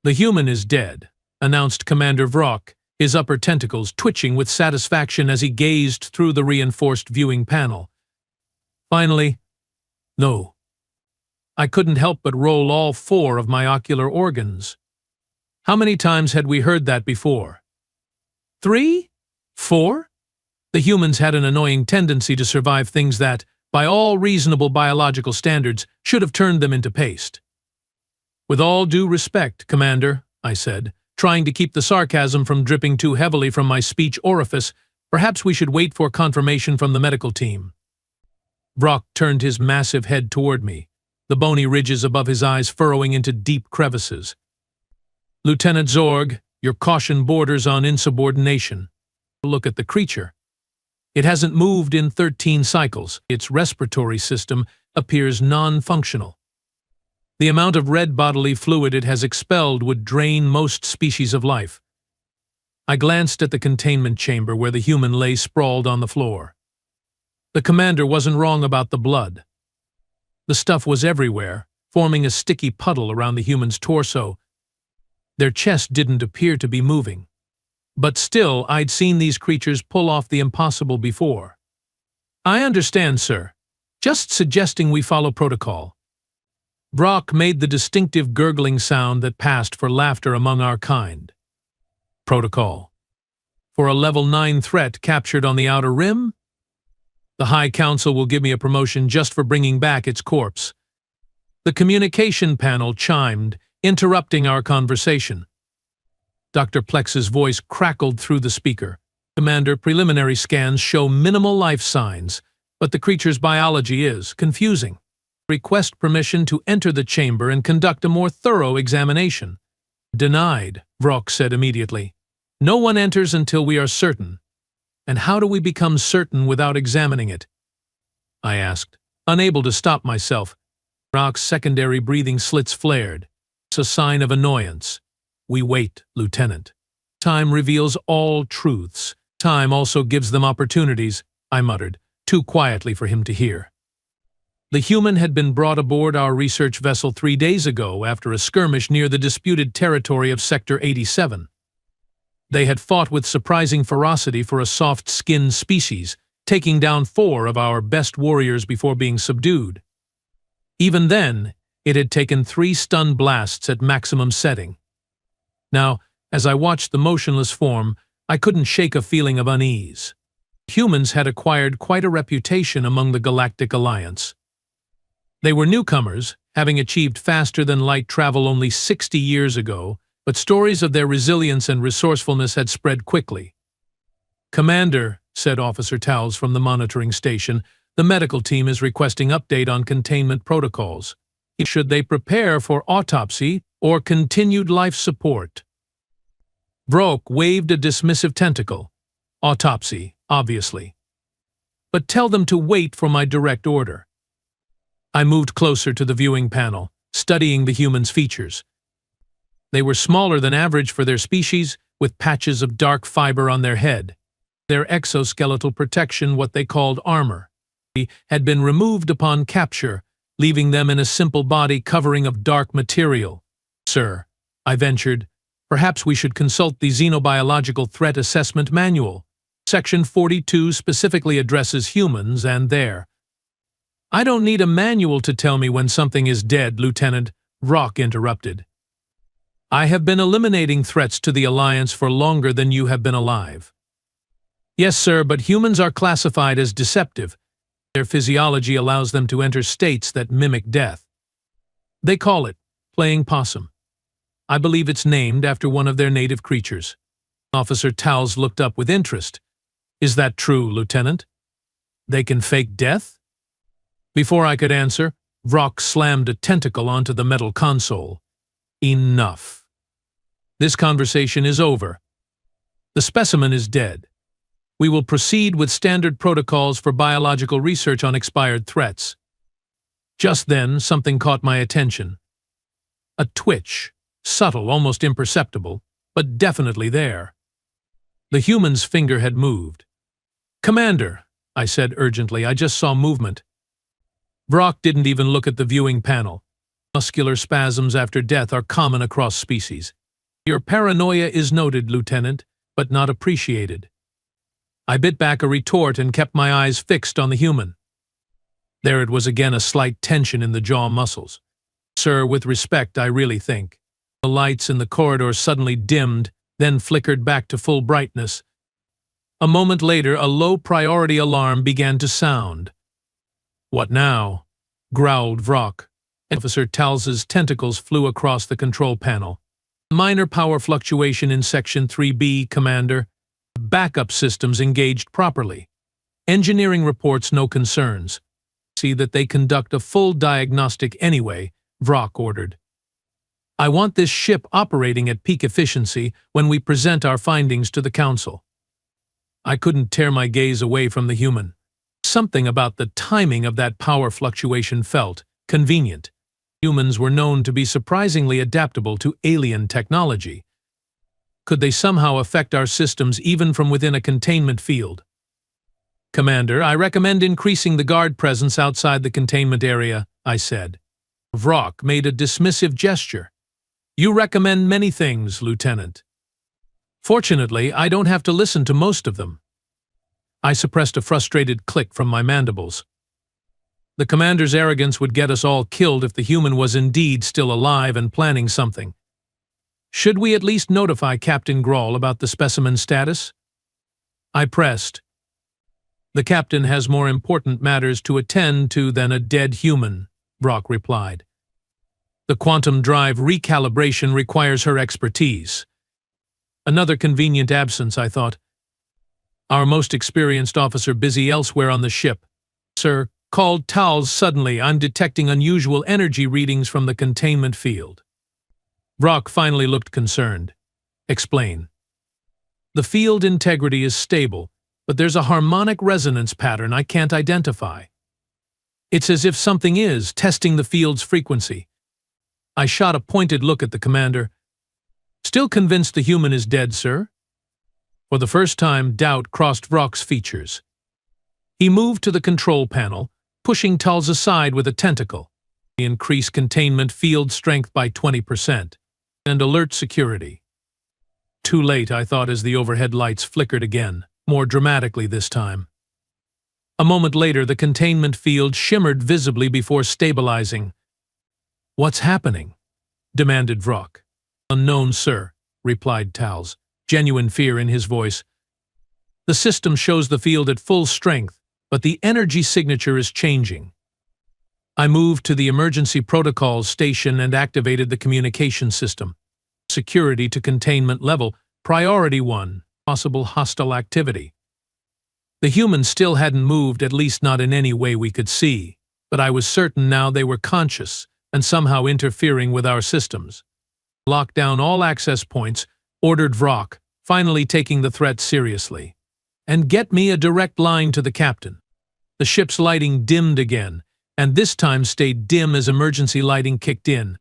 "The human is dead," announced Commander Vrock, his upper tentacles twitching with satisfaction as he gazed through the reinforced viewing panel. Finally, no. I couldn't help but roll all 4 of my ocular organs. How many times had we heard that before? 3? 4? The humans had an annoying tendency to survive things that, by all reasonable biological standards, should have turned them into paste. "With all due respect, Commander," I said, trying to keep the sarcasm from dripping too heavily from my speech orifice, "perhaps we should wait for confirmation from the medical team." Vrock turned his massive head toward me, the bony ridges above his eyes furrowing into deep crevices. "Lieutenant Zorg, your caution borders on insubordination. Look at the creature. It hasn't moved in 13 cycles. Its respiratory system appears non-functional. The amount of red bodily fluid it has expelled would drain most species of life." I glanced at the containment chamber where the human lay sprawled on the floor. The commander wasn't wrong about the blood. The stuff was everywhere, forming a sticky puddle around the human's torso. Their chest didn't appear to be moving. But still, I'd seen these creatures pull off the impossible before. "I understand, sir. Just suggesting we follow protocol." Vrock made the distinctive gurgling sound that passed for laughter among our kind. "Protocol? For a level 9 threat captured on the outer rim? The High Council will give me a promotion just for bringing back its corpse." The communication panel chimed, interrupting our conversation. Dr. Plex's voice crackled through the speaker. "Commander, preliminary scans show minimal life signs, but the creature's biology is confusing. Request permission to enter the chamber and conduct a more thorough examination." "Denied," Vrock said immediately. "No one enters until we are certain." "And how do we become certain without examining it?" I asked, unable to stop myself. Vrock's secondary breathing slits flared. "It's a sign of annoyance. We wait, Lieutenant. Time reveals all truths. Time also gives them opportunities," I muttered, too quietly for him to hear. The human had been brought aboard our research vessel 3 days ago after a skirmish near the disputed territory of Sector 87. They had fought with surprising ferocity for a soft-skinned species, taking down 4 of our best warriors before being subdued. Even then, it had taken 3 stun blasts at maximum setting. Now, as I watched the motionless form, I couldn't shake a feeling of unease. Humans had acquired quite a reputation among the Galactic Alliance. They were newcomers, having achieved faster-than-light travel only 60 years ago, but stories of their resilience and resourcefulness had spread quickly. "Commander," said Officer Towles from the monitoring station, "the medical team is requesting update on containment protocols. Should they prepare for autopsy or continued life support?" Vrock waved a dismissive tentacle. "Autopsy, obviously. But tell them to wait for my direct order." I moved closer to the viewing panel, studying the human's features. They were smaller than average for their species, with patches of dark fiber on their head. Their exoskeletal protection, what they called armor, had been removed upon capture, leaving them in a simple body covering of dark material. "Sir," I ventured, "perhaps we should consult the Xenobiological Threat Assessment Manual. Section 42 specifically addresses humans and their—" "I don't need a manual to tell me when something is dead, Lieutenant," Vrock interrupted. "I have been eliminating threats to the Alliance for longer than you have been alive." "Yes, sir, but humans are classified as deceptive. Their physiology allows them to enter states that mimic death. They call it playing possum. I believe it's named after one of their native creatures." Officer Towles looked up with interest. "Is that true, Lieutenant? They can fake death?" Before I could answer, Vrock slammed a tentacle onto the metal console. "Enough. This conversation is over. The specimen is dead. We will proceed with standard protocols for biological research on expired threats." Just then, something caught my attention. A twitch, subtle, almost imperceptible, but definitely there. The human's finger had moved. "Commander," I said urgently, "I just saw movement." Vrock didn't even look at the viewing panel. Muscular spasms after death are common across species. Your paranoia is noted, Lieutenant, but not appreciated. I bit back a retort and kept my eyes fixed on the human. There it was again, a slight tension in the jaw muscles. Sir, with respect, I really think. The lights in the corridor suddenly dimmed, then flickered back to full brightness. A moment later, a low-priority alarm began to sound. "What now?" growled Vrock. Officer Talz's tentacles flew across the control panel. "Minor power fluctuation in Section 3B, Commander. Backup systems engaged properly. Engineering reports no concerns. See that they conduct a full diagnostic anyway," Vrock ordered. "I want this ship operating at peak efficiency when we present our findings to the Council." I couldn't tear my gaze away from the human. Something about the timing of that power fluctuation felt convenient. Humans were known to be surprisingly adaptable to alien technology. Could they somehow affect our systems even from within a containment field? "Commander, I recommend increasing the guard presence outside the containment area," I said. Vrock made a dismissive gesture. "You recommend many things, Lieutenant. Fortunately, I don't have to listen to most of them." I suppressed a frustrated click from my mandibles. The commander's arrogance would get us all killed if the human was indeed still alive and planning something. "Should we at least notify Captain Grawl about the specimen status?" I pressed. "The captain has more important matters to attend to than a dead human," Vrock replied. "The quantum drive recalibration requires her expertise." Another convenient absence, I thought. Our most experienced officer busy elsewhere on the ship. "Sir," called Talz suddenly, "I'm detecting unusual energy readings from the containment field." Vrock finally looked concerned. "Explain." "The field integrity is stable, but there's a harmonic resonance pattern I can't identify. It's as if something is testing the field's frequency." I shot a pointed look at the commander. "Still convinced the human is dead, sir?" For the first time, doubt crossed Vrock's features. He moved to the control panel, pushing Talz aside with a tentacle. He increased containment field strength by 20%, and alert security. Too late, I thought, as the overhead lights flickered again, more dramatically this time. A moment later, the containment field shimmered visibly before stabilizing. "What's happening?" demanded Vrock. "Unknown, sir," replied Talz, genuine fear in his voice. "The system shows the field at full strength, but the energy signature is changing." I moved to the emergency protocols station and activated the communication system. Security to containment level, priority 1, possible hostile activity. The humans still hadn't moved, at least not in any way we could see, but I was certain now they were conscious and somehow interfering with our systems. "Lock down all access points," ordered Vrock, finally taking the threat seriously. "And get me a direct line to the captain." The ship's lighting dimmed again, and this time stayed dim as emergency lighting kicked in.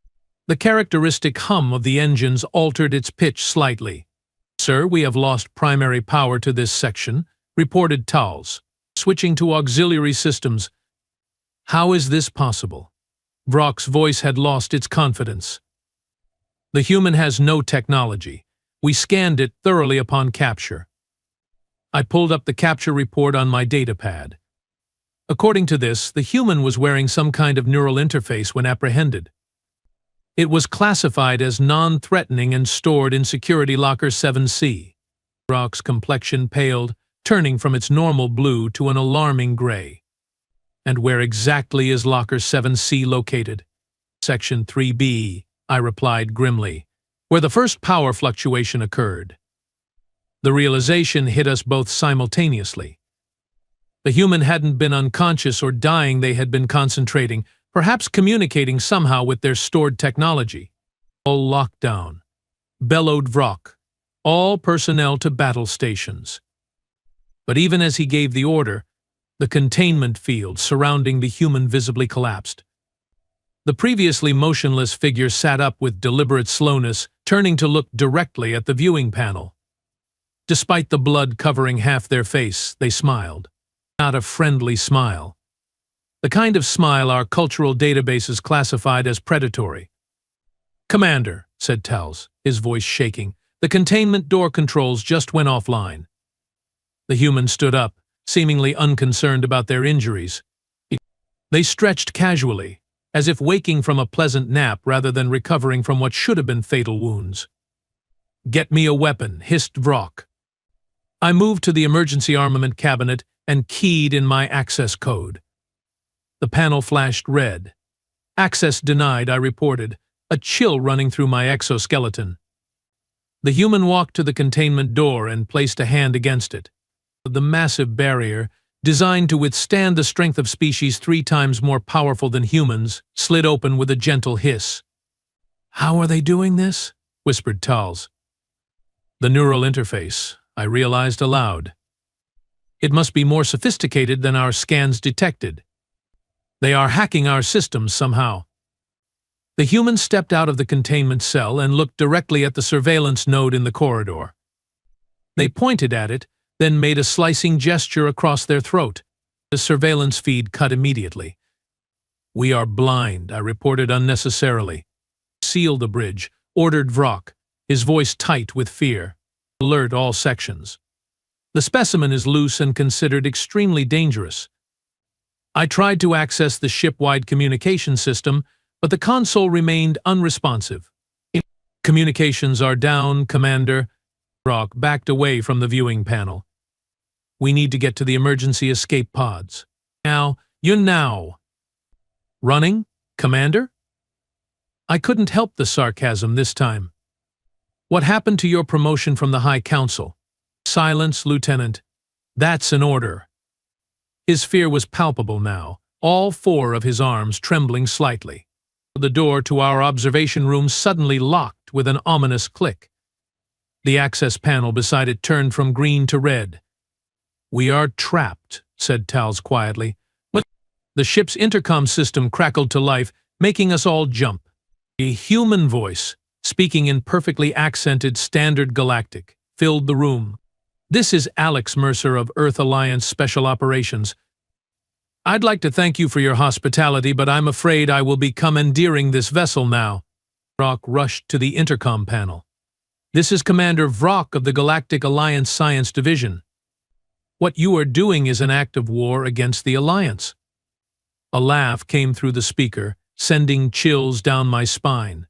The characteristic hum of the engines altered its pitch slightly. "Sir, we have lost primary power to this section," reported Talz, switching to auxiliary systems. "How is this possible?" Vrock's voice had lost its confidence. "The human has no technology. We scanned it thoroughly upon capture." I pulled up the capture report on my datapad. According to this, the human was wearing some kind of neural interface when apprehended. It was classified as non-threatening and stored in Security Locker 7C. Vrock's complexion paled, turning from its normal blue to an alarming gray. "And where exactly is Locker 7C located?" "Section 3B, I replied grimly, "where the first power fluctuation occurred." The realization hit us both simultaneously. The human hadn't been unconscious or dying, they had been concentrating, perhaps communicating somehow with their stored technology. "All lockdown," bellowed Vrock. "All personnel to battle stations." But even as he gave the order, the containment field surrounding the human visibly collapsed. The previously motionless figure sat up with deliberate slowness, turning to look directly at the viewing panel. Despite the blood covering half their face, they smiled. Not a friendly smile. the kind of smile our cultural databases classified as predatory. "Commander," said Tals, his voice shaking, "the containment door controls just went offline." The human stood up, seemingly unconcerned about their injuries. They stretched casually, as if waking from a pleasant nap rather than recovering from what should have been fatal wounds. "Get me a weapon," hissed Vrock. I moved to the emergency armament cabinet and keyed in my access code. The panel flashed red. "Access denied," I reported, a chill running through my exoskeleton. The human walked to the containment door and placed a hand against it. The massive barrier, designed to withstand the strength of species 3 times more powerful than humans, slid open with a gentle hiss. "How are they doing this?" whispered Tals. "The neural interface," I realized aloud. "It must be more sophisticated than our scans detected. They are hacking our systems somehow." The human stepped out of the containment cell and looked directly at the surveillance node in the corridor. They pointed at it, then made a slicing gesture across their throat. The surveillance feed cut immediately. "We are blind," I reported unnecessarily. "Seal the bridge," ordered Vrock, his voice tight with fear. "Alert all sections. The specimen is loose and considered extremely dangerous." I tried to access the ship-wide communication system, but the console remained unresponsive. "Communications are down, Commander." Vrock backed away from the viewing panel. "We need to get to the emergency escape pods. Now. Running, Commander?" I couldn't help the sarcasm this time. "What happened to your promotion from the High Council?" "Silence, Lieutenant. That's an order." His fear was palpable now, all 4 of his arms trembling slightly. The door to our observation room suddenly locked with an ominous click. The access panel beside it turned from green to red. "We are trapped," said Tals quietly. The ship's intercom system crackled to life, making us all jump. A human voice, speaking in perfectly accented Standard Galactic, filled the room. "This is Alex Mercer of Earth Alliance Special Operations. I'd like to thank you for your hospitality, but I'm afraid I will be commandeering this vessel now." Vrock rushed to the intercom panel. "This is Commander Vrock of the Galactic Alliance Science Division. What you are doing is an act of war against the Alliance." A laugh came through the speaker, sending chills down my spine.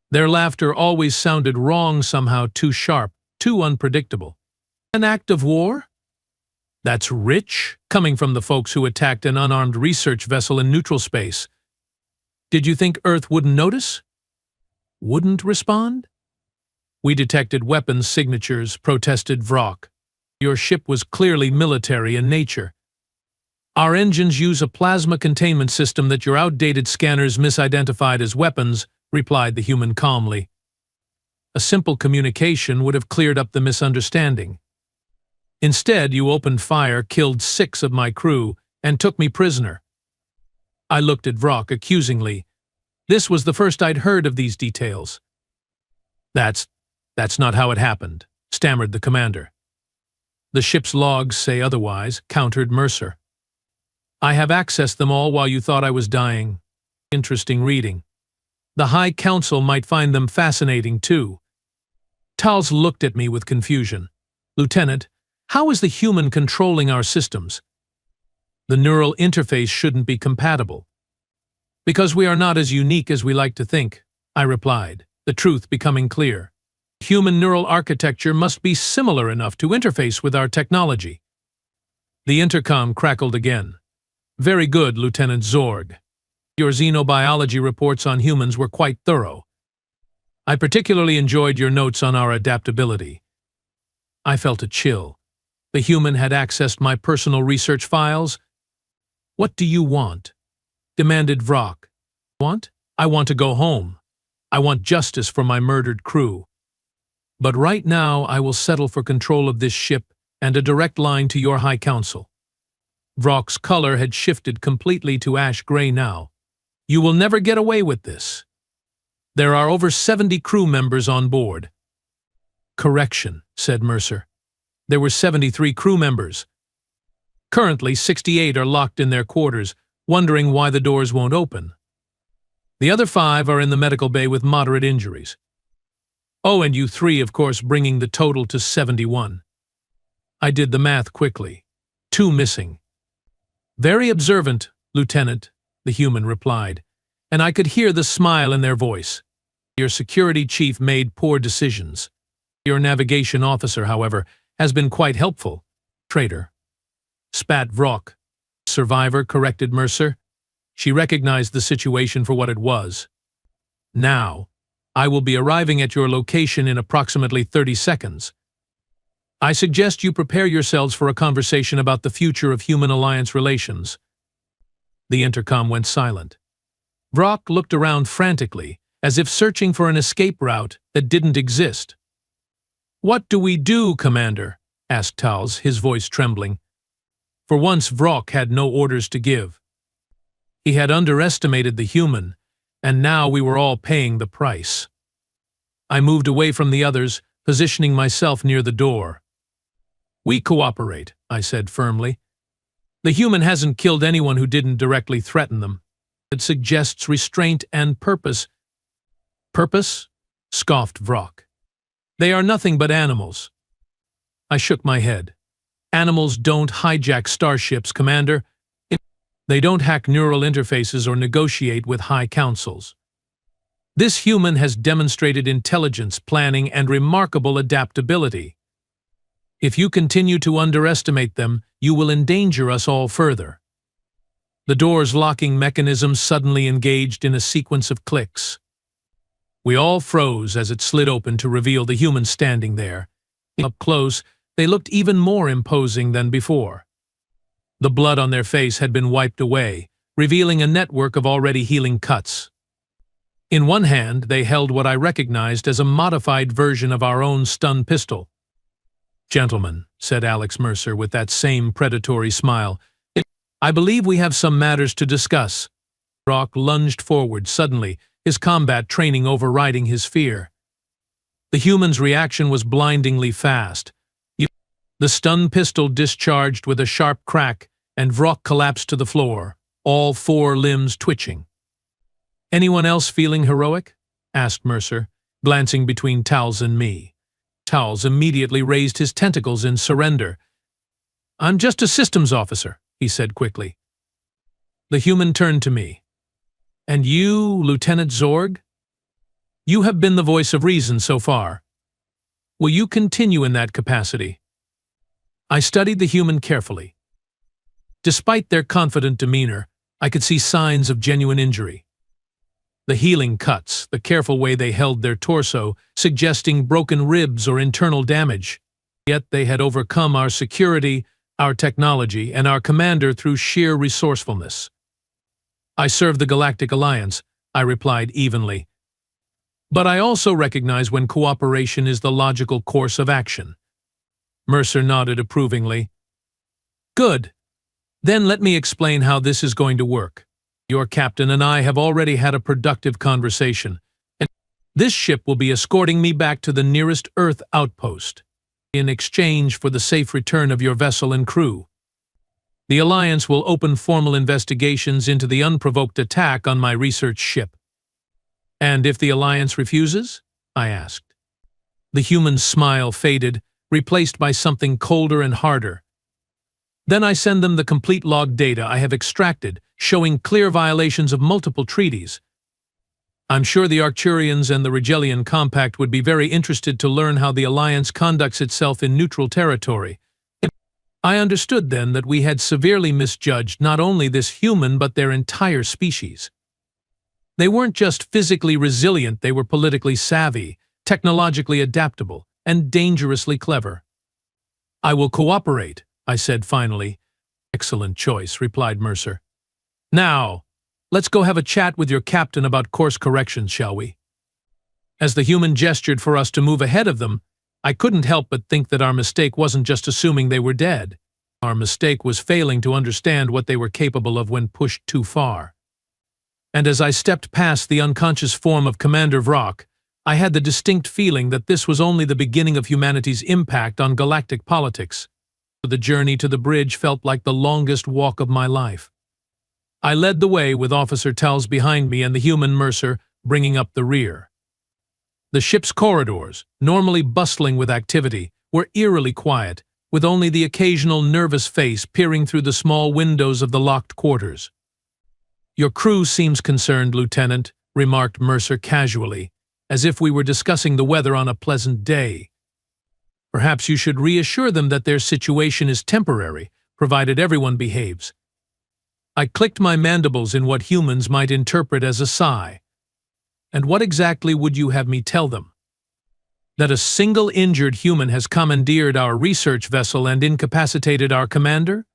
Their laughter always sounded wrong somehow, too sharp, too unpredictable. "An act of war? That's rich, coming from the folks who attacked an unarmed research vessel in neutral space. Did you think Earth wouldn't notice? Wouldn't respond?" "We detected weapons signatures," protested Vrock. "Your ship was clearly military in nature." "Our engines use a plasma containment system that your outdated scanners misidentified as weapons," replied the human calmly. "A simple communication would have cleared up the misunderstanding. Instead, you opened fire, killed 6 of my crew, and took me prisoner." I looked at Vrock accusingly. This was the first I'd heard of these details. That's not how it happened," stammered the commander. "The ship's logs say otherwise," countered Mercer. "I have accessed them all while you thought I was dying. Interesting reading. The High Council might find them fascinating, too." Tals looked at me with confusion. "Lieutenant, how is the human controlling our systems?" "The neural interface shouldn't be compatible." "Because we are not as unique as we like to think," I replied, the truth becoming clear. "Human neural architecture must be similar enough to interface with our technology." The intercom crackled again. "Very good, Lieutenant Zorg. Your xenobiology reports on humans were quite thorough. I particularly enjoyed your notes on our adaptability." I felt a chill. The human had accessed my personal research files. "What do you want?" demanded Vrock. "Want? I want to go home. I want justice for my murdered crew. But right now I will settle for control of this ship and a direct line to your High Council." Vrock's color had shifted completely to ash gray now. "You will never get away with this. There are over 70 crew members on board." "Correction," said Mercer. "There were 73 crew members. Currently, 68 are locked in their quarters, wondering why the doors won't open. The other 5 are in the medical bay with moderate injuries. Oh, and you 3, of course, bringing the total to 71. I did the math quickly. 2 missing. Very observant, Lieutenant, the human replied, and I could hear the smile in their voice. Your security chief made poor decisions. Your navigation officer, however, has been quite helpful. Traitor. Spat Vrock. Survivor, corrected Mercer. She recognized the situation for what it was. Now, I will be arriving at your location in approximately 30 seconds. I suggest you prepare yourselves for a conversation about the future of human-alliance relations. The intercom went silent. Vrock looked around frantically, as if searching for an escape route that didn't exist. What do we do, Commander? Asked Tals, his voice trembling. For once, Vrock had no orders to give. He had underestimated the human, and now we were all paying the price. I moved away from the others, positioning myself near the door. We cooperate, I said firmly. The human hasn't killed anyone who didn't directly threaten them. It suggests restraint and purpose. Purpose? Scoffed Vrock. They are nothing but animals. I shook my head. Animals don't hijack starships, Commander. They don't hack neural interfaces or negotiate with high councils. This human has demonstrated intelligence, planning, and remarkable adaptability. If you continue to underestimate them, you will endanger us all further. The door's locking mechanism suddenly engaged in a sequence of clicks. We all froze as it slid open to reveal the human standing there. Up close, they looked even more imposing than before. The blood on their face had been wiped away, revealing a network of already healing cuts. In one hand, they held what I recognized as a modified version of our own stun pistol. Gentlemen, said Alex Mercer with that same predatory smile, I believe we have some matters to discuss. Vrock lunged forward suddenly, his combat training overriding his fear. The human's reaction was blindingly fast. The stun pistol discharged with a sharp crack, and Vrock collapsed to the floor, all 4 limbs twitching. Anyone else feeling heroic? Asked Mercer, glancing between Tals and me. Tals immediately raised his tentacles in surrender. I'm just a systems officer, he said quickly. The human turned to me. And you, Lieutenant Zorg? You have been the voice of reason so far. Will you continue in that capacity? I studied the human carefully. Despite their confident demeanor, I could see signs of genuine injury. The healing cuts, the careful way they held their torso, suggesting broken ribs or internal damage. Yet they had overcome our security, our technology, and our commander through sheer resourcefulness. I serve the Galactic Alliance, I replied evenly. But I also recognize when cooperation is the logical course of action. Mercer nodded approvingly. Good. Then let me explain how this is going to work. Your captain and I have already had a productive conversation, and this ship will be escorting me back to the nearest Earth outpost, in exchange for the safe return of your vessel and crew. The Alliance will open formal investigations into the unprovoked attack on my research ship. And if the Alliance refuses? I asked. The human's smile faded, replaced by something colder and harder. Then I send them the complete log data I have extracted, showing clear violations of multiple treaties. I'm sure the Arcturians and the Rigelian Compact would be very interested to learn how the Alliance conducts itself in neutral territory. I understood then that we had severely misjudged not only this human but their entire species. They weren't just physically resilient, they were politically savvy, technologically adaptable, and dangerously clever. I will cooperate, I said finally. Excellent choice, replied Mercer. Now, let's go have a chat with your captain about course corrections, shall we? As the human gestured for us to move ahead of them, I couldn't help but think that our mistake wasn't just assuming they were dead. Our mistake was failing to understand what they were capable of when pushed too far. And as I stepped past the unconscious form of Commander Vrock, I had the distinct feeling that this was only the beginning of humanity's impact on galactic politics. The journey to the bridge felt like the longest walk of my life. I led the way with Officer Tells behind me and the human Mercer bringing up the rear. The ship's corridors, normally bustling with activity, were eerily quiet, with only the occasional nervous face peering through the small windows of the locked quarters. "Your crew seems concerned, Lieutenant," remarked Mercer casually, as if we were discussing the weather on a pleasant day. "Perhaps you should reassure them that their situation is temporary, provided everyone behaves." I clicked my mandibles in what humans might interpret as a sigh. "And what exactly would you have me tell them?" "That a single injured human has commandeered our research vessel and incapacitated our commander?"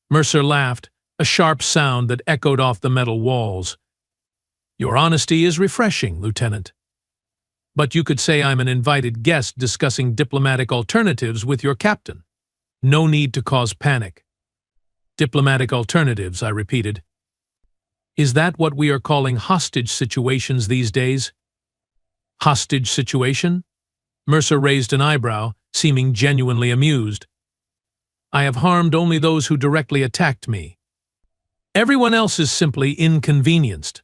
Mercer laughed, a sharp sound that echoed off the metal walls. "Your honesty is refreshing, Lieutenant. But you could say I'm an invited guest discussing diplomatic alternatives with your captain. No need to cause panic." "Diplomatic alternatives," I repeated. "Is that what we are calling hostage situations these days?" "Hostage situation?" Mercer raised an eyebrow, seeming genuinely amused. "I have harmed only those who directly attacked me. Everyone else is simply inconvenienced."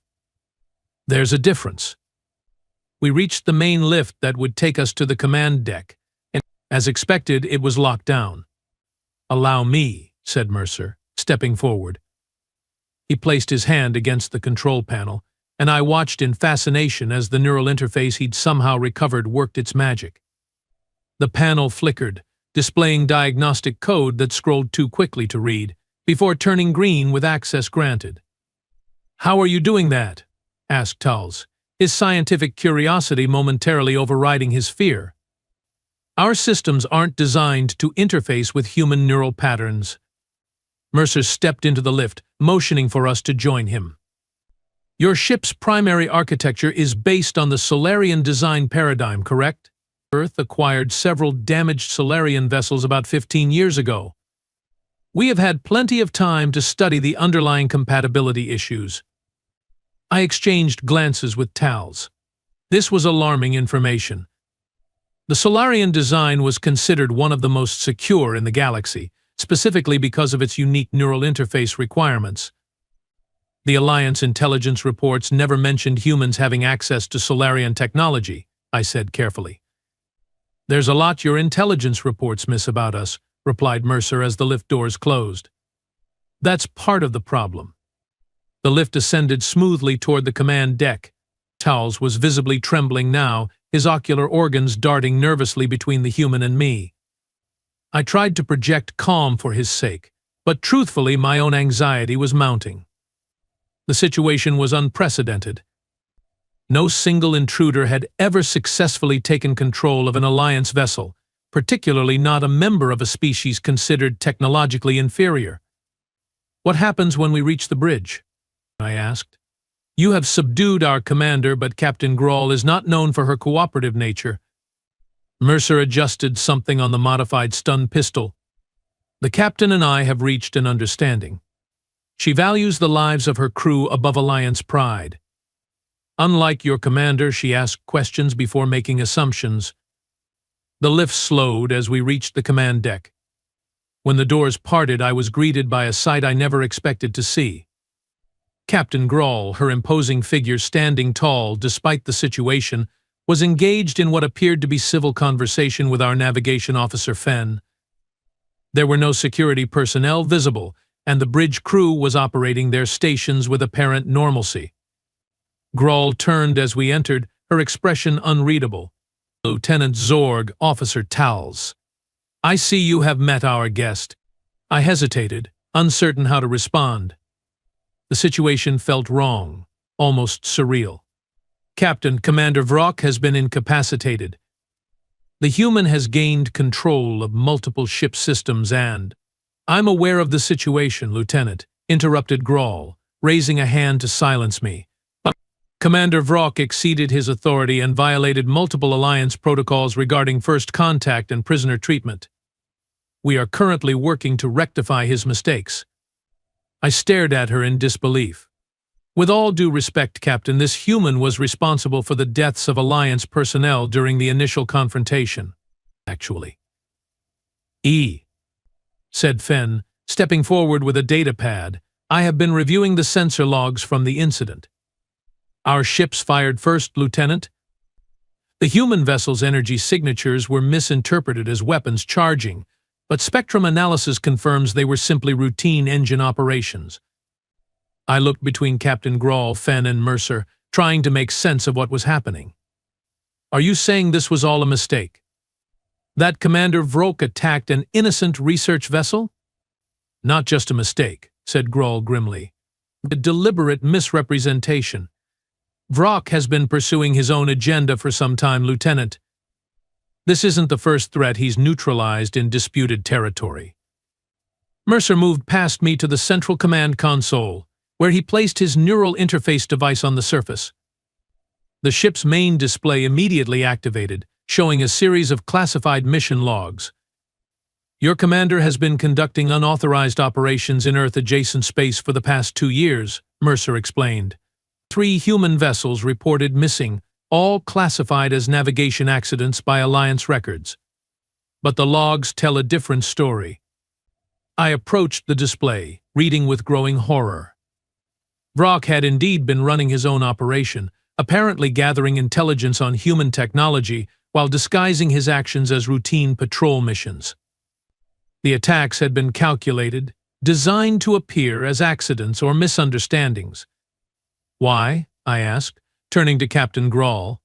"There's a difference." We reached the main lift that would take us to the command deck, and as expected, it was locked down. "Allow me," said Mercer, stepping forward. He placed his hand against the control panel, and I watched in fascination as the neural interface he'd somehow recovered worked its magic. The panel flickered, displaying diagnostic code that scrolled too quickly to read, before turning green with access granted. "How are you doing that?" asked Tulls, his scientific curiosity momentarily overriding his fear. "Our systems aren't designed to interface with human neural patterns." Mercer stepped into the lift, motioning for us to join him. "Your ship's primary architecture is based on the Solarian design paradigm, correct? Earth acquired several damaged Solarian vessels about 15 years ago. We have had plenty of time to study the underlying compatibility issues." I exchanged glances with Tals. This was alarming information. The Solarian design was considered one of the most secure in the galaxy, specifically because of its unique neural interface requirements. The Alliance intelligence reports never mentioned humans having access to Solarian technology, I said carefully. "There's a lot your intelligence reports miss about us," replied Mercer as the lift doors closed. "That's part of the problem." The lift ascended smoothly toward the command deck. Towles was visibly trembling now, his ocular organs darting nervously between the human and me. I tried to project calm for his sake, but truthfully my own anxiety was mounting. The situation was unprecedented. No single intruder had ever successfully taken control of an Alliance vessel, particularly not a member of a species considered technologically inferior. "What happens when we reach the bridge?" I asked. "You have subdued our commander, but Captain Grawl is not known for her cooperative nature." Mercer adjusted something on the modified stun pistol. "The captain and I have reached an understanding. She values the lives of her crew above Alliance pride. Unlike your commander, she asked questions before making assumptions." The lift slowed as we reached the command deck. When the doors parted, I was greeted by a sight I never expected to see. Captain Grawl, her imposing figure standing tall despite the situation, was engaged in what appeared to be civil conversation with our navigation officer Fenn. There were no security personnel visible, and the bridge crew was operating their stations with apparent normalcy. Grawl turned as we entered, her expression unreadable. "Lieutenant Zorg, Officer Tals. I see you have met our guest." I hesitated, uncertain how to respond. The situation felt wrong, almost surreal. "Captain, Commander Vrock has been incapacitated. The human has gained control of multiple ship systems and—" "I'm aware of the situation, Lieutenant," interrupted Grawl, raising a hand to silence me. "But Commander Vrock exceeded his authority and violated multiple Alliance protocols regarding first contact and prisoner treatment. We are currently working to rectify his mistakes." I stared at her in disbelief. "With all due respect, Captain, this human was responsible for the deaths of Alliance personnel during the initial confrontation. Actually." "E," said Fenn, stepping forward with a data pad, I have been reviewing the sensor logs from the incident. Our ships fired first, Lieutenant. The human vessel's energy signatures were misinterpreted as weapons charging, but spectrum analysis confirms they were simply routine engine operations. I looked between Captain Grawl, Fenn, and Mercer, trying to make sense of what was happening. Are you saying this was all a mistake? That Commander Vrok attacked an innocent research vessel? Not just a mistake, said Grawl grimly. A deliberate misrepresentation. Vrok has been pursuing his own agenda for some time, Lieutenant. This isn't the first threat he's neutralized in disputed territory. Mercer moved past me to the central command console, where he placed his neural interface device on the surface. The ship's main display immediately activated, showing a series of classified mission logs. Your commander has been conducting unauthorized operations in Earth-adjacent space for the past 2 years, Mercer explained. 3 human vessels reported missing, all classified as navigation accidents by Alliance records. But the logs tell a different story. I approached the display, reading with growing horror. Vrok had indeed been running his own operation, apparently gathering intelligence on human technology while disguising his actions as routine patrol missions. The attacks had been calculated, designed to appear as accidents or misunderstandings. Why? I asked, turning to Captain Grawl.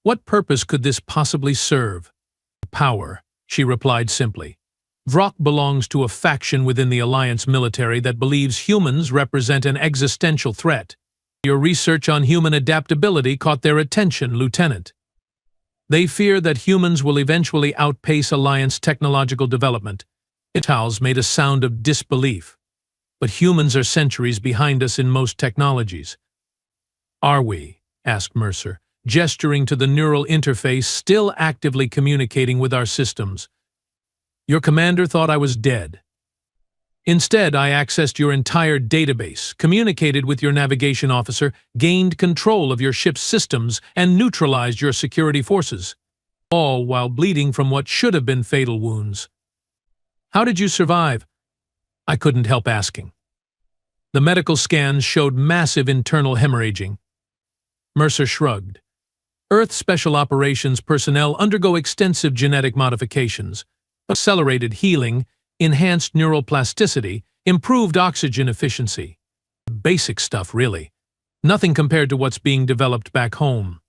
What purpose could this possibly serve? Power, she replied simply. Vrok belongs to a faction within the Alliance military that believes humans represent an existential threat. Your research on human adaptability caught their attention, Lieutenant. They fear that humans will eventually outpace Alliance technological development. Itals made a sound of disbelief. But humans are centuries behind us in most technologies. Are we? Asked Mercer, gesturing to the neural interface still actively communicating with our systems. Your commander thought I was dead. Instead, I accessed your entire database, communicated with your navigation officer, gained control of your ship's systems, and neutralized your security forces, all while bleeding from what should have been fatal wounds. How did you survive? I couldn't help asking. The medical scans showed massive internal hemorrhaging. Mercer shrugged. Earth Special Operations personnel undergo extensive genetic modifications, accelerated healing, enhanced neural plasticity, improved oxygen efficiency. Basic stuff, really. Nothing compared to what's being developed back home.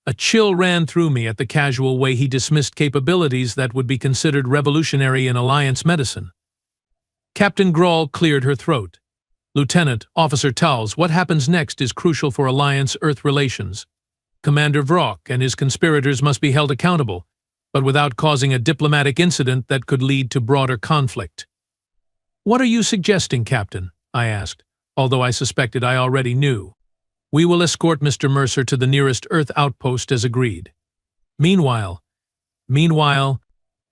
A chill ran through me at the casual way he dismissed capabilities that would be considered revolutionary in Alliance medicine. Captain Grawl cleared her throat. Lieutenant, Officer Tals, what happens next is crucial for Alliance-Earth relations. Commander Vrok and his conspirators must be held accountable, but without causing a diplomatic incident that could lead to broader conflict. What are you suggesting, Captain? I asked, although I suspected I already knew. We will escort Mr. Mercer to the nearest Earth outpost as agreed. Meanwhile,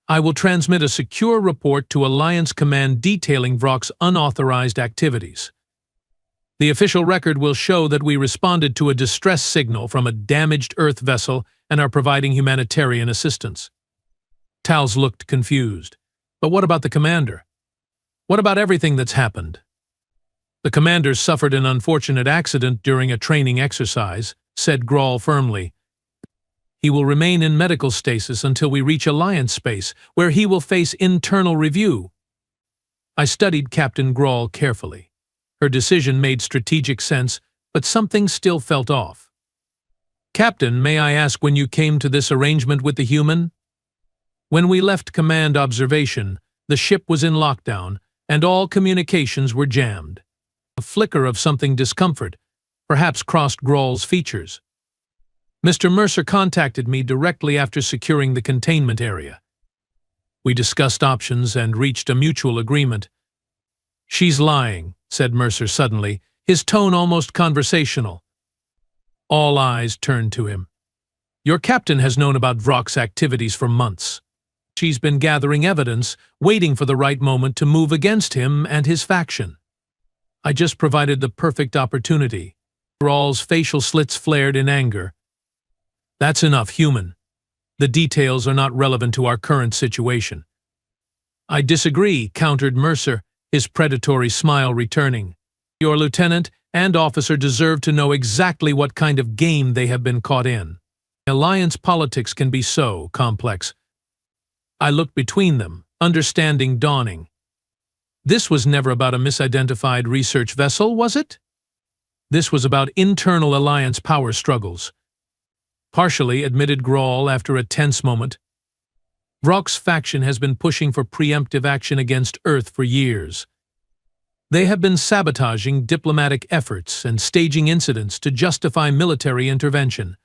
I will transmit a secure report to Alliance Command detailing Vrok's unauthorized activities. The official record will show that we responded to a distress signal from a damaged Earth vessel and are providing humanitarian assistance. Tals looked confused. But what about the commander? What about everything that's happened? The commander suffered an unfortunate accident during a training exercise, said Grawl firmly. He will remain in medical stasis until we reach Alliance space, where he will face internal review. I studied Captain Grawl carefully. Her decision made strategic sense, but something still felt off. Captain, may I ask when you came to this arrangement with the human? When we left command observation, the ship was in lockdown, and all communications were jammed. A flicker of something discomfort, perhaps crossed Grawl's features. Mr. Mercer contacted me directly after securing the containment area. We discussed options and reached a mutual agreement. She's lying, said Mercer suddenly, his tone almost conversational. All eyes turned to him. Your captain has known about Vrok's activities for months. She's been gathering evidence, waiting for the right moment to move against him and his faction. I just provided the perfect opportunity. Grawl's facial slits flared in anger. That's enough, human. The details are not relevant to our current situation. I disagree, countered Mercer, his predatory smile returning. Your lieutenant and officer deserve to know exactly what kind of game they have been caught in. Alliance politics can be so complex. I looked between them, understanding dawning. This was never about a misidentified research vessel, was it? This was about internal Alliance power struggles. Partially, admitted Grawl after a tense moment. Vrock's faction has been pushing for preemptive action against Earth for years. They have been sabotaging diplomatic efforts and staging incidents to justify military intervention.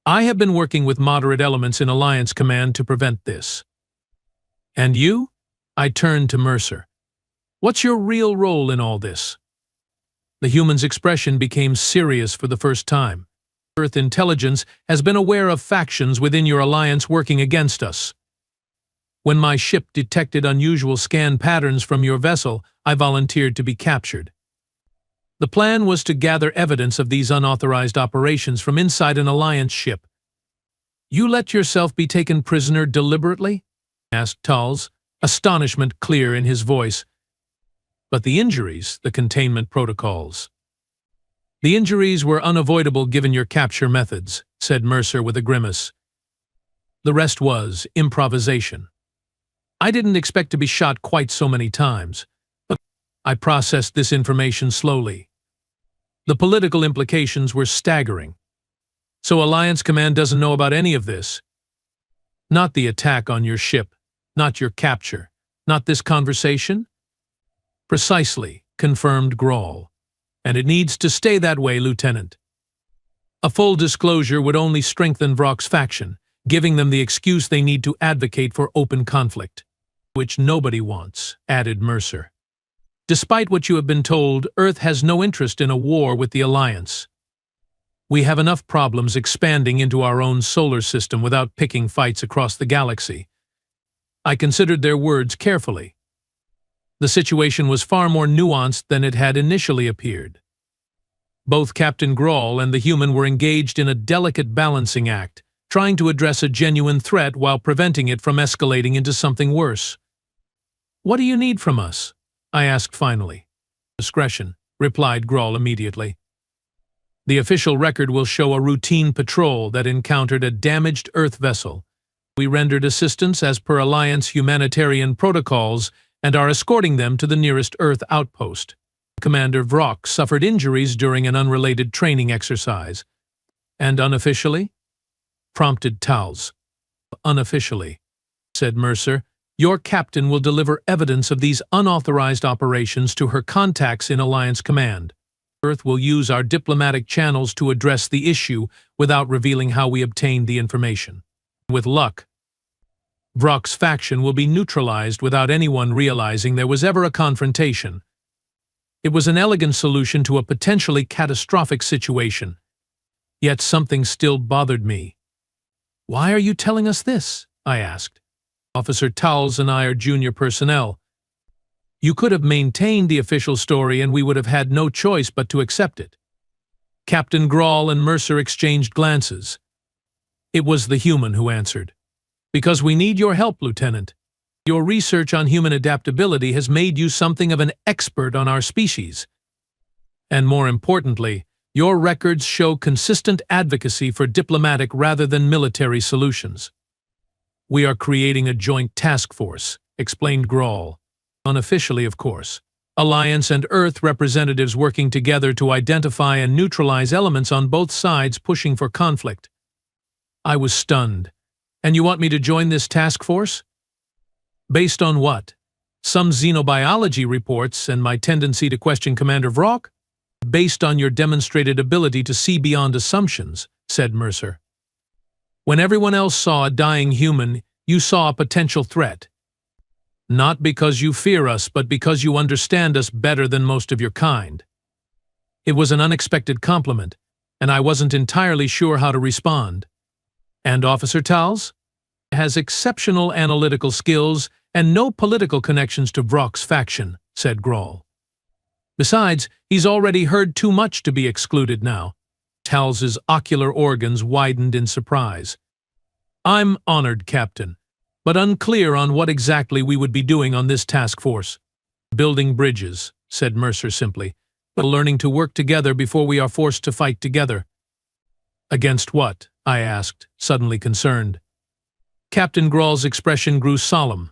I have been working with moderate elements in Alliance Command to prevent this. And you? I turned to Mercer. What's your real role in all this? The human's expression became serious for the first time. Earth intelligence has been aware of factions within your alliance working against us. When my ship detected unusual scan patterns from your vessel, I volunteered to be captured. The plan was to gather evidence of these unauthorized operations from inside an alliance ship. You let yourself be taken prisoner deliberately? Asked Talz, astonishment clear in his voice. But the injuries, the containment protocols. The injuries were unavoidable given your capture methods, said Mercer with a grimace. The rest was improvisation. I didn't expect to be shot quite so many times, but I processed this information slowly. The political implications were staggering. So Alliance Command doesn't know about any of this. Not the attack on your ship, not your capture, not this conversation? Precisely, confirmed Grawl. And it needs to stay that way, Lieutenant. A full disclosure would only strengthen Vrock's faction, giving them the excuse they need to advocate for open conflict. Which nobody wants, added Mercer. Despite what you have been told, Earth has no interest in a war with the Alliance. We have enough problems expanding into our own solar system without picking fights across the galaxy. I considered their words carefully. The situation was far more nuanced than it had initially appeared. Both Captain Grawl and the human were engaged in a delicate balancing act, trying to address a genuine threat while preventing it from escalating into something worse. What do you need from us? I asked finally. Discretion, replied Grawl immediately. The official record will show a routine patrol that encountered a damaged Earth vessel. We rendered assistance as per Alliance humanitarian protocols and are escorting them to the nearest Earth outpost. Commander Vrock suffered injuries during an unrelated training exercise. And unofficially? Prompted Talz. Unofficially, said Mercer, your captain will deliver evidence of these unauthorized operations to her contacts in Alliance Command. Earth will use our diplomatic channels to address the issue without revealing how we obtained the information. With luck, Vrock's faction will be neutralized without anyone realizing there was ever a confrontation. It was an elegant solution to a potentially catastrophic situation. Yet something still bothered me. Why are you telling us this? I asked. Officer Talz and I are junior personnel. You could have maintained the official story and we would have had no choice but to accept it. Captain Grawl and Mercer exchanged glances. It was the human who answered. Because we need your help, Lieutenant. Your research on human adaptability has made you something of an expert on our species. And more importantly, your records show consistent advocacy for diplomatic rather than military solutions. We are creating a joint task force, explained Grawl. Unofficially, of course. Alliance and Earth representatives working together to identify and neutralize elements on both sides pushing for conflict. I was stunned. And you want me to join this task force? Based on what? Some xenobiology reports and my tendency to question Commander Vrock? Based on your demonstrated ability to see beyond assumptions, said Mercer. When everyone else saw a dying human, you saw a potential threat. Not because you fear us, but because you understand us better than most of your kind. It was an unexpected compliment, and I wasn't entirely sure how to respond. And Officer Talz has exceptional analytical skills and no political connections to Vrock's faction, said Grawl. Besides, he's already heard too much to be excluded now. Talz's ocular organs widened in surprise. I'm honored, Captain, but unclear on what exactly we would be doing on this task force. Building bridges, said Mercer simply, but learning to work together before we are forced to fight together. Against what? I asked, suddenly concerned. Captain Grall's expression grew solemn.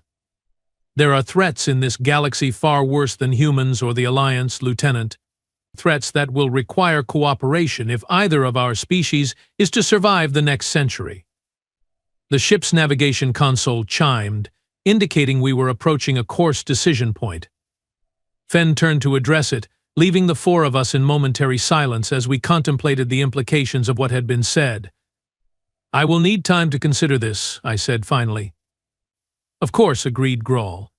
There are threats in this galaxy far worse than humans or the Alliance, Lieutenant. Threats that will require cooperation if either of our species is to survive the next century. The ship's navigation console chimed, indicating we were approaching a course decision point. Fen turned to address it, leaving the four of us in momentary silence as we contemplated the implications of what had been said. I will need time to consider this, I said finally. Of course, agreed Grall,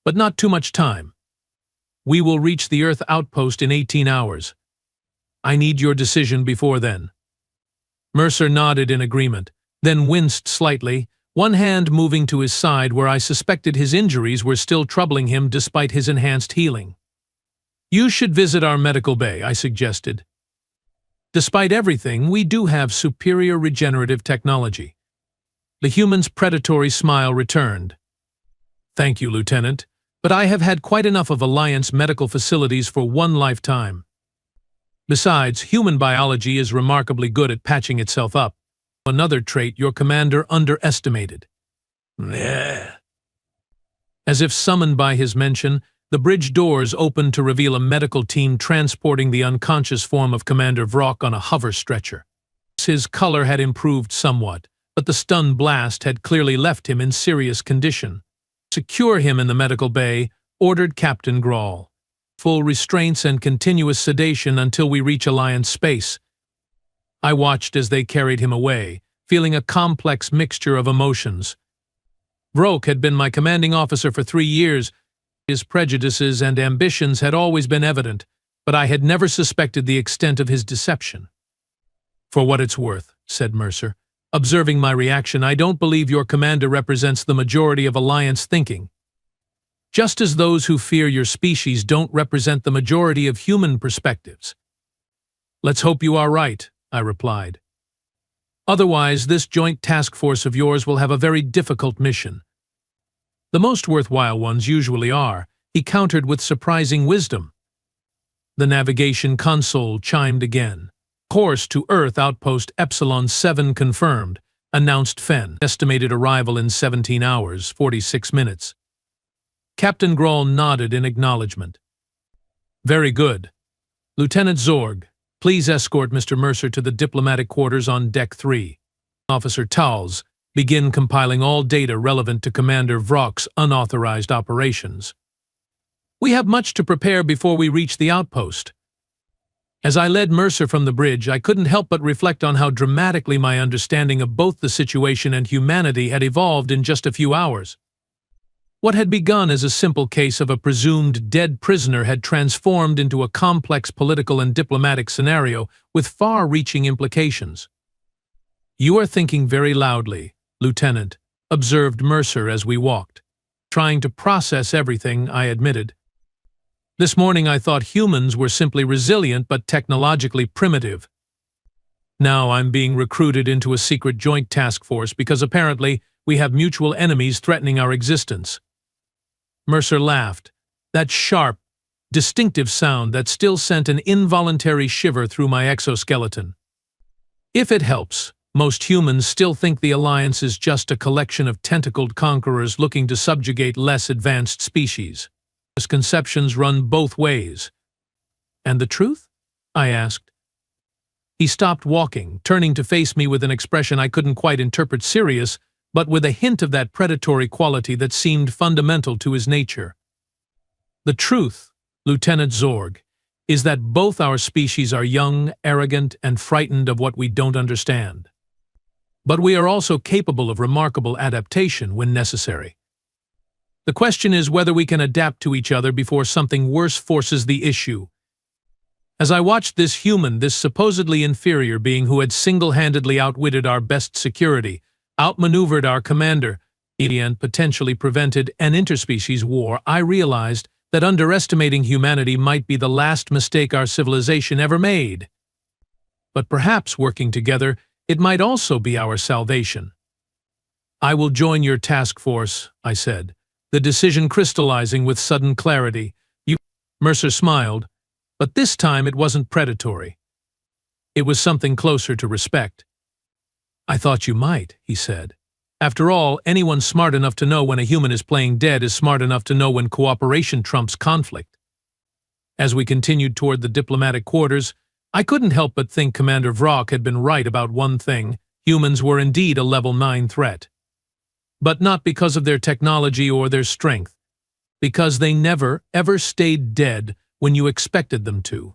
but not too much time. We will reach the Earth outpost in 18 hours. I need your decision before then. Mercer nodded in agreement, then winced slightly, one hand moving to his side where I suspected his injuries were still troubling him despite his enhanced healing. You should visit our medical bay, I suggested. Despite everything, we do have superior regenerative technology. The human's predatory smile returned. Thank you, Lieutenant, but I have had quite enough of Alliance medical facilities for one lifetime. Besides, human biology is remarkably good at patching itself up. Another trait your commander underestimated. As if summoned by his mention, the bridge doors opened to reveal a medical team transporting the unconscious form of Commander Vrock on a hover stretcher. His color had improved somewhat, but the stun blast had clearly left him in serious condition. Secure him in the medical bay, ordered Captain Grall. Full restraints and continuous sedation until we reach Alliance space. I watched as they carried him away, feeling a complex mixture of emotions. Vrock had been my commanding officer for 3 years. His prejudices and ambitions had always been evident, but I had never suspected the extent of his deception. For what it's worth, said Mercer. Observing my reaction, I don't believe your commander represents the majority of Alliance thinking. Just as those who fear your species don't represent the majority of human perspectives. Let's hope you are right, I replied. Otherwise, this joint task force of yours will have a very difficult mission. The most worthwhile ones usually are, he countered with surprising wisdom. The navigation console chimed again. Course to Earth Outpost Epsilon 7 confirmed, announced Fen. Estimated arrival in 17 hours, 46 minutes. Captain Grall nodded in acknowledgement. Very good. Lieutenant Zorg, please escort Mr. Mercer to the diplomatic quarters on Deck 3. Officer Towles, begin compiling all data relevant to Commander Vrock's unauthorized operations. We have much to prepare before we reach the outpost. As I led Mercer from the bridge, I couldn't help but reflect on how dramatically my understanding of both the situation and humanity had evolved in just a few hours. What had begun as a simple case of a presumed dead prisoner had transformed into a complex political and diplomatic scenario with far-reaching implications. You are thinking very loudly, Lieutenant, observed Mercer as we walked. Trying to process everything, I admitted. This morning I thought humans were simply resilient but technologically primitive. Now I'm being recruited into a secret joint task force because apparently we have mutual enemies threatening our existence. Mercer laughed, that sharp, distinctive sound that still sent an involuntary shiver through my exoskeleton. If it helps, most humans still think the Alliance is just a collection of tentacled conquerors looking to subjugate less advanced species. Misconceptions run both ways. And the truth? I asked. He stopped walking, turning to face me with an expression I couldn't quite interpret serious, but with a hint of that predatory quality that seemed fundamental to his nature. The truth, Lieutenant Zorg, is that both our species are young, arrogant, and frightened of what we don't understand. But we are also capable of remarkable adaptation when necessary. The question is whether we can adapt to each other before something worse forces the issue. As I watched this human, this supposedly inferior being who had single-handedly outwitted our best security, outmaneuvered our commander, and potentially prevented an interspecies war, I realized that underestimating humanity might be the last mistake our civilization ever made. But perhaps working together, it might also be our salvation. I will join your task force, I said, the decision crystallizing with sudden clarity, Mercer smiled, but this time it wasn't predatory. It was something closer to respect. "I thought you might," he said. "After all, anyone smart enough to know when a human is playing dead is smart enough to know when cooperation trumps conflict." As we continued toward the diplomatic quarters, I couldn't help but think Commander Vrock had been right about one thing: humans were indeed a level 9 threat. But not because of their technology or their strength. Because they never, ever stayed dead when you expected them to.